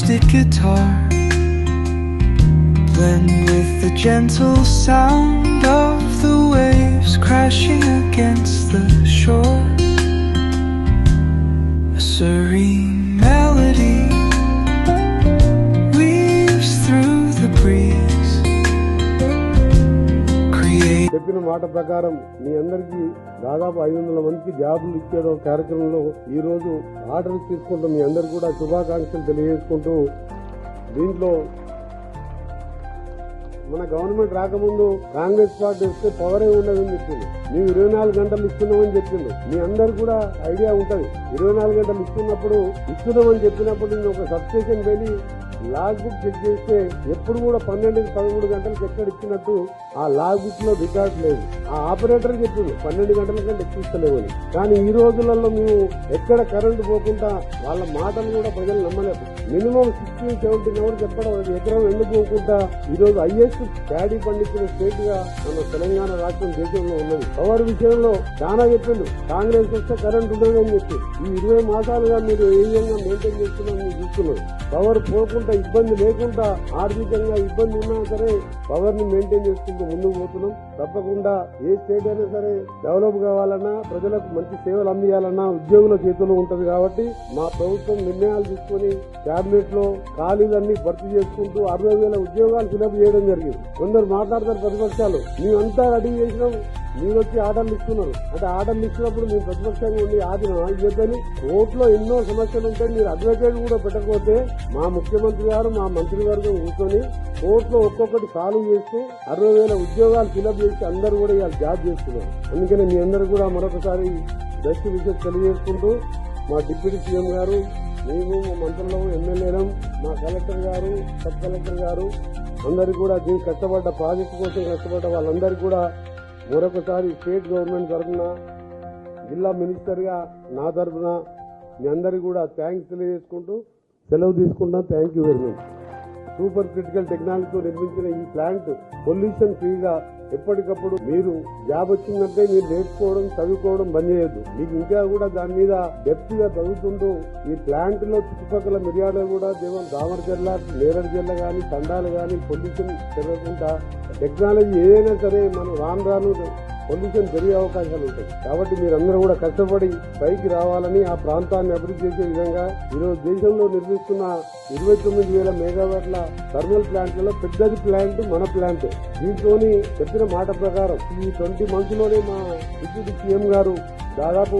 acoustic guitar blend with the gentle sound of the waves crashing against the shore. A serene melody weaves through the breeze. చెప్పిన మాట ప్రకారం మీ అందరికీ దాదాపు 500 మందికి జాబులు ఇచ్చే కార్యక్రమంలో ఈ రోజు ఆర్డర్స్ తీసుకుంటూ మీ అందరికి కూడా శుభాకాంక్షలు తెలియజేసుకుంటూ, దీంట్లో మన గవర్నమెంట్ రాకముందు కాంగ్రెస్ పార్టీ వస్తే పవరే ఉండదని చెప్పింది. మేము 24 గంటలు ఇస్తున్నామని చెప్పిండు. మీ అందరు కూడా ఐడియా ఉంటది. 24 గంటలు ఇస్తున్నామని చెప్పినప్పుడు నేను ఒక సబ్స్టేషన్ వెళ్ళి లాగ్ బుక్ చెక్ చేస్తే ఎప్పుడు కూడా 12-13 గంటలకు ఎక్కడ ఇచ్చినట్టు ఆ లాగ్ బుక్ లో రికార్డ్ లేదు. ఆ ఆపరేటర్ చెప్పింది 12 గంటల కంటే ఎక్కిస్తలేమని. కానీ ఈ రోజులలో మేము ఎక్కడ కరెంటు పోకుండా వాళ్ళ మాటలు కూడా ప్రజలు నమ్మలేదు. మినిమం 16-17 అవర్స్ చెప్పడం ఎకరం ఎందుకు పోకుండా ఈ రోజు హైయెస్ట్ ప్యాడీ పండించిన స్టేట్ గా మన తెలంగాణ రాష్ట్రం దేశంలో ఉన్నది. పవర్ విషయంలో చాలా చెప్పిండు. కాంగ్రెస్ వస్తే కరెంట్ ఉండదని చెప్పి ఈ 20 మాసాలుగా మీరు ఏ విధంగా మెయింటైన్ చేస్తున్నారని మీరు చూస్తున్నారు. పవర్ పోకుండా ఇబ్బంది లేకుండా ఆర్థికంగా ఇబ్బంది ఉన్నా సరే పవర్ ని మెయింటైన్ చేసుకుంటూ ముందుకు పోతున్నాం. తప్పకుండా ఏ స్టేట్ అయినా సరే డెవలప్ కావాలన్నా, ప్రజలకు మంచి సేవలు అందియాలన్నా ఉద్యోగుల చేతుల్లో ఉంటది. కాబట్టి మా ప్రభుత్వం నిర్ణయాలు తీసుకుని క్యాబినెట్ లో ఖాళీలన్నీ భర్తీ చేసుకుంటూ 60,000 ఉద్యోగాలు ఫిలప్ చేయడం జరిగింది. కొందరు మాట్లాడతారు ప్రతిపక్షాలు, మేమంతా రెడీ చేసినాం, మీరు వచ్చి ఆర్డర్లు ఇస్తున్నారు అంటే ఆర్డర్లు ఇచ్చినప్పుడు మేము ప్రతిపక్షంగా ఉండి ఇవ్వద్దని కోర్టులో ఎన్నో సమస్యలు ఉంటాయి. మీరు అడ్వకేట్ కూడా పెట్టకపోతే మా ముఖ్యమంత్రి గారు మా మంత్రివర్గం కూర్చొని కోర్టులో ఒక్కొక్కటి సాల్వ్ చేస్తూ 60,000 ఉద్యోగాలు ఫిలప్ చేసి అందరూ కూడా ఇవాళ జాబ్ చేస్తున్నారు. అందుకని మీ అందరూ కూడా మరొకసారి బెస్ట్ విషయం తెలియజేసుకుంటూ, మా డిప్యూటీ సీఎం గారు, మేము మా మంత్రులం, ఎమ్మెల్యేలం, మా కలెక్టర్ గారు, సబ్ కలెక్టర్ గారు అందరికీ కూడా దీనికి కష్టపడ్డ ప్రాజెక్టు కోసం కష్టపడ్డ వాళ్ళందరికీ కూడా మరొకసారి స్టేట్ గవర్నమెంట్ తరఫున, జిల్లా మినిస్టర్ గా నా తరఫున మీ అందరికీ కూడా థ్యాంక్స్ తెలియజేసుకుంటూ సెలవు తీసుకుంటాం. Thank you very much. Super critical టెక్నాలజీతో నిర్మించిన ఈ ప్లాంట్ పొల్యూషన్ ఫ్రీగా ఎప్పటికప్పుడు మీరు జాబ్ వచ్చిందంటే మీరు నేర్చుకోవడం చదువుకోవడం బంద్ చేయొద్దు. మీకు ఇంకా కూడా దాని మీద డెప్త్ గా చదువుతుంటూ ఈ ప్లాంట్ లో చుట్టుపక్కల మిర్యాడ కూడా దామరచెర్ల, నేరడిచెర్ల గాని, తండాలు గాని పొల్యూషన్ పెరగకుండా టెక్నాలజీ ఏదైనా సరే మనం రాను పొల్యూషన్ పెరిగే అవకాశాలు ఉంటాయి. కాబట్టి మీరందరూ కూడా కష్టపడి పైకి రావాలని, ఆ ప్రాంతాన్ని అభివృద్ధి చేసే విధంగా ఈరోజు దేశంలో నిర్మిస్తున్న 29,000 మెగావాట్ల థర్మల్ ప్లాంట్లలో పెద్దది ప్లాంట్ మన ప్లాంట్. దీంతోని చెప్పిన మాట ప్రకారం ఈ 20 months లోనే మా డిప్యూటీ సీఎం గారు దాదాపు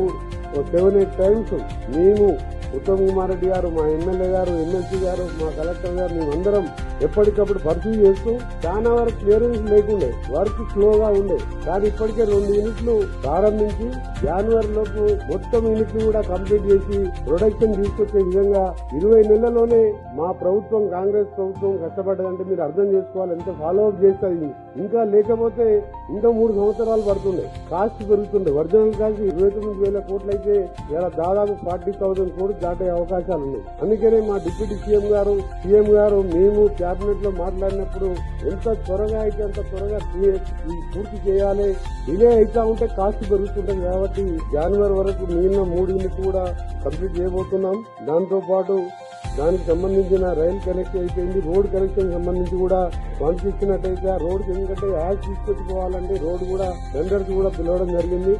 7-8 times మేము, ఉత్తమ్ కుమార్ రెడ్డి గారు, మా ఎమ్మెల్యే గారు, ఎమ్మెల్సీ గారు, మా కలెక్టర్ గారు మేమందరం ఎప్పటికప్పుడు పర్సూ చేస్తూ చాలా వరకు క్లియరెన్స్ లేకుండే, వర్క్ స్లోగా ఉండే. కానీ ఇప్పటికే 2 యూనిట్లు ప్రారంభించి జనవరి లోపు మొత్తం యూనిట్లు కూడా కంప్లీట్ చేసి ప్రొడక్షన్ తీసుకొచ్చే విధంగా 20 నెలల్లోనే మా ప్రభుత్వం, కాంగ్రెస్ ప్రభుత్వం కష్టపడ్డదంటే మీరు అర్థం చేసుకోవాలి. ఎంత ఫాలో అప్ చేస్తుంది. ఇంకా లేకపోతే ఇంకా 3 సంవత్సరాలు పడుతుండే, కాస్ట్ పెరుగుతుండే. ఒరిజినల్ కాస్ట్ 29,000 కోట్లు అయితే ఇలా దాదాపు 40,000 కోట్లు దాటే అవకాశాలు ఉన్నాయి. అందుకనే మా డిప్యూటీ సీఎం గారు మేము క్యాబినెట్ లో మాట్లాడినప్పుడు ఎంత త్వరగా అయితే అంత త్వరగా పూర్తి చేయాలి. డిలే అయితే ఉంటే కాస్ట్ పెరుగుతుంటది. కాబట్టి జనవరి వరకు మిగిలిన 3 యూనిట్లు కూడా కంప్లీట్ చేయబోతున్నాం. దాంతో పాటు దానికి సంబంధించిన రైల్ కనెక్ట్ అయిపోయింది. రోడ్ కనెక్షన్ సంబంధించి కూడా ఫండ్స్ ఇచ్చినట్టయితే ఆ రోడ్ ఎందుకంటే యాజ్ తీసుకొచ్చుకోవాలంటే రోడ్ కూడా టెండర్స్ కూడా పిలవడం జరిగింది.